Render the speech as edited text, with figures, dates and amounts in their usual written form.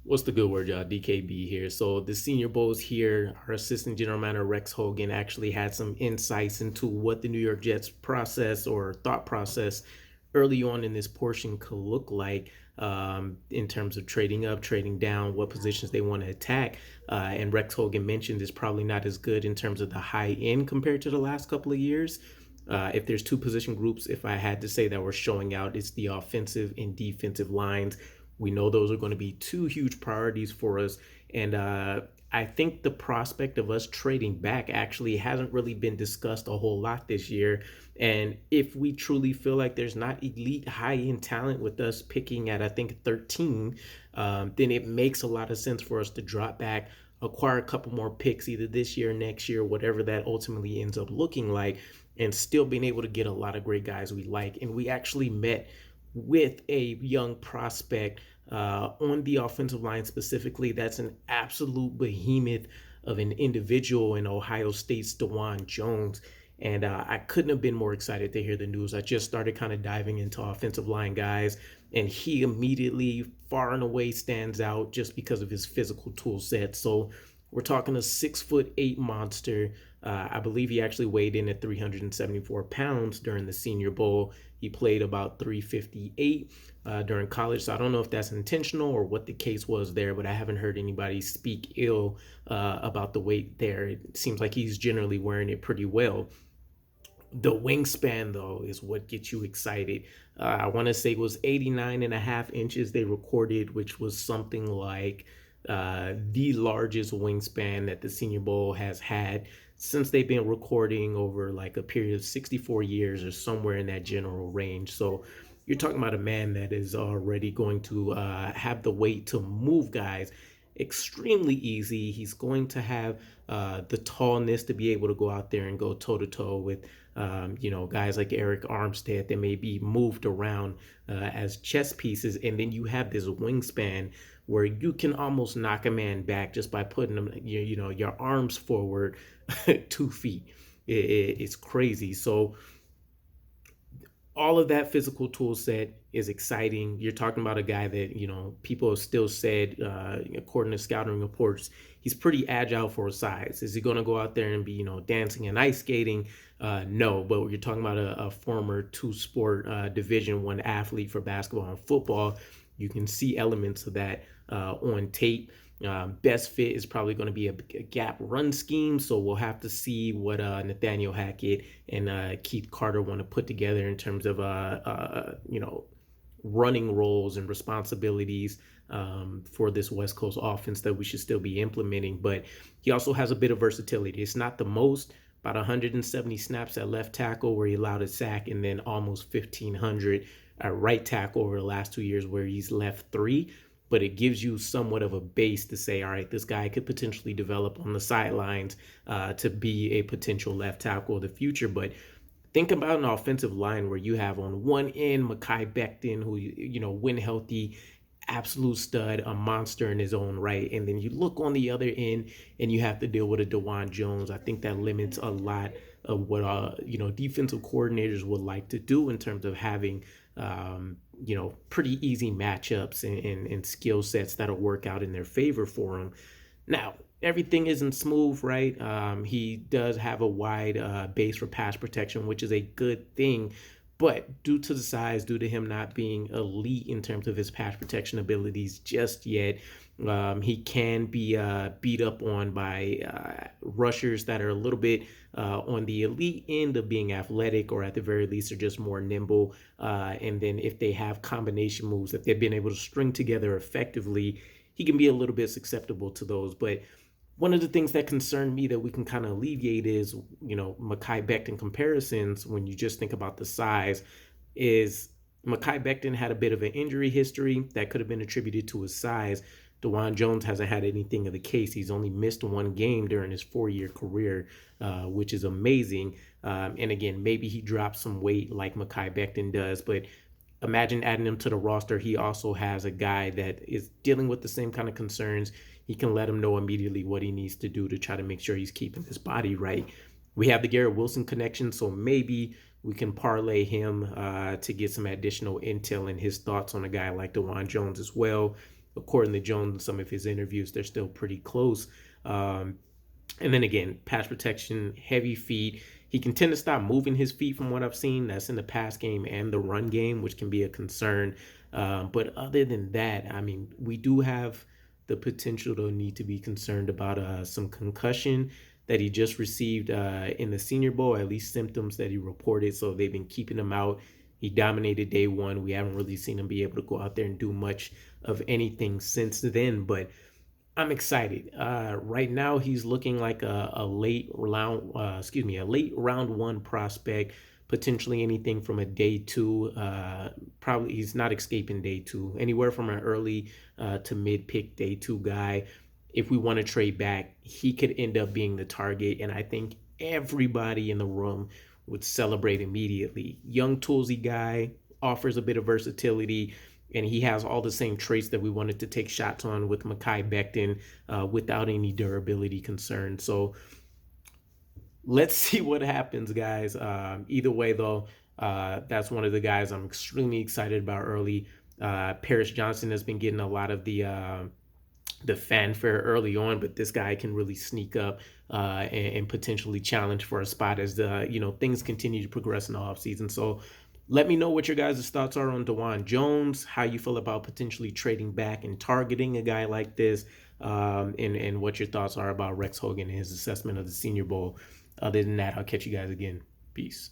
What's the good word, y'all? DKB here. So the Senior Bowl's here. Our Assistant General Manager Rex Hogan actually had some insights into what the New York Jets process or thought process early on in this portion could look like in terms of trading up, trading down, what positions they want to attack. And Rex Hogan mentioned is probably not as good in terms of the high end compared to the last couple of years. If there's two position groups, if I had to say that we're showing out, it's the offensive and defensive lines. We know those are going to be two huge priorities for us. And I think the prospect of us trading back actually hasn't really been discussed a whole lot this year. And if we truly feel like there's not elite high end talent with us picking at, I think, 13, then it makes a lot of sense for us to drop back, acquire a couple more picks either this year, next year, whatever that ultimately ends up looking like, and still being able to get a lot of great guys we like. And we actually met with a young prospect on the offensive line specifically. That's an absolute behemoth of an individual in Ohio State's Dawand Jones. And I couldn't have been more excited to hear the news. I just started kind of diving into offensive line guys, and he immediately, far and away, stands out just because of his physical tool set. So we're talking a 6'8" monster. I believe he actually weighed in at 374 pounds during the Senior Bowl. He played about 358 during college. So I don't know if that's intentional or what the case was there, but I haven't heard anybody speak ill about the weight there. It seems like he's generally wearing it pretty well. The wingspan, though, is what gets you excited. I want to say it was 89 and a half inches they recorded, which was something like the largest wingspan that the Senior Bowl has had since they've been recording over like a period of 64 years or somewhere in that general range. So you're talking about a man that is already going to have the weight to move guys extremely easy. He's going to have the tallness to be able to go out there and go toe to toe with, guys like Eric Armstead that may be moved around as chess pieces. And then you have this wingspan where you can almost knock a man back just by putting them, your arms forward 2 feet. It's crazy. So all of that physical tool set is exciting. You're talking about a guy that, people have still said, according to scouting reports, he's pretty agile for his size. Is he going to go out there and be, dancing and ice skating? No, but you're talking about a former two-sport Division I athlete for basketball and football. You can see elements of that on tape. Best fit is probably going to be a gap run scheme, so we'll have to see what Nathaniel Hackett and Keith Carter want to put together in terms of running roles and responsibilities for this West Coast offense that we should still be implementing. But he also has a bit of versatility. It's not the most, about 170 snaps at left tackle where he allowed a sack, and then almost 1,500 at right tackle over the last 2 years where he's left 3. But it gives you somewhat of a base to say, all right, this guy could potentially develop on the sidelines to be a potential left tackle of the future. But think about an offensive line where you have on one end Mekhi Becton, who, when healthy, absolute stud, a monster in his own right. And then you look on the other end and you have to deal with a DeJuan Jones. I think that limits a lot of what, defensive coordinators would like to do in terms of having, pretty easy matchups and skill sets that'll work out in their favor for him. Now, everything isn't smooth, right? He does have a wide base for pass protection, which is a good thing. But due to the size, due to him not being elite in terms of his pass protection abilities just yet, he can be beat up on by rushers that are a little bit on the elite end of being athletic, or at the very least are just more nimble. And then if they have combination moves that they've been able to string together effectively, he can be a little bit susceptible to those. But one of the things that concerned me that we can kind of alleviate is, Mekhi Becton comparisons. When you just think about the size, is Mekhi Becton had a bit of an injury history that could have been attributed to his size. DeJuan Jones hasn't had anything of the case. He's only missed one game during his 4-year career, which is amazing. And again, maybe he dropped some weight like Mekhi Becton does, but imagine adding him to the roster. He also has a guy that is dealing with the same kind of concerns. He can let him know immediately what he needs to do to try to make sure he's keeping his body right. We have the Garrett Wilson connection, so maybe we can parlay him to get some additional intel and his thoughts on a guy like DeJuan Jones as well. according to Jones, some of his interviews, they're still pretty close. And then again, pass protection, heavy feet. He can tend to stop moving his feet from what I've seen. That's in the pass game and the run game, which can be a concern. But other than that, I mean, we do have the potential to need to be concerned about some concussion that he just received in the Senior Bowl, at least symptoms that he reported. So they've been keeping him out. He dominated day one. We haven't really seen him be able to go out there and do much of anything since then. But I'm excited. Right now, he's looking like a late round, a late round one prospect. Potentially anything from a day two. Probably he's not escaping day two. Anywhere from an early to mid pick day two guy. If we want to trade back, he could end up being the target, and I think everybody in the room would celebrate immediately. Young, toolsy guy, offers a bit of versatility, and he has all the same traits that we wanted to take shots on with Mekhi Becton without any durability concerns. So let's see what happens, guys. Either way, though, that's one of the guys I'm extremely excited about early. Paris Johnson has been getting a lot of the fanfare early on, but this guy can really sneak up and potentially challenge for a spot as things continue to progress in the offseason. So let me know what your guys' thoughts are on DeJuan Jones, how you feel about potentially trading back and targeting a guy like this, and what your thoughts are about Rex Hogan and his assessment of the Senior Bowl. Other than that, I'll catch you guys again. Peace.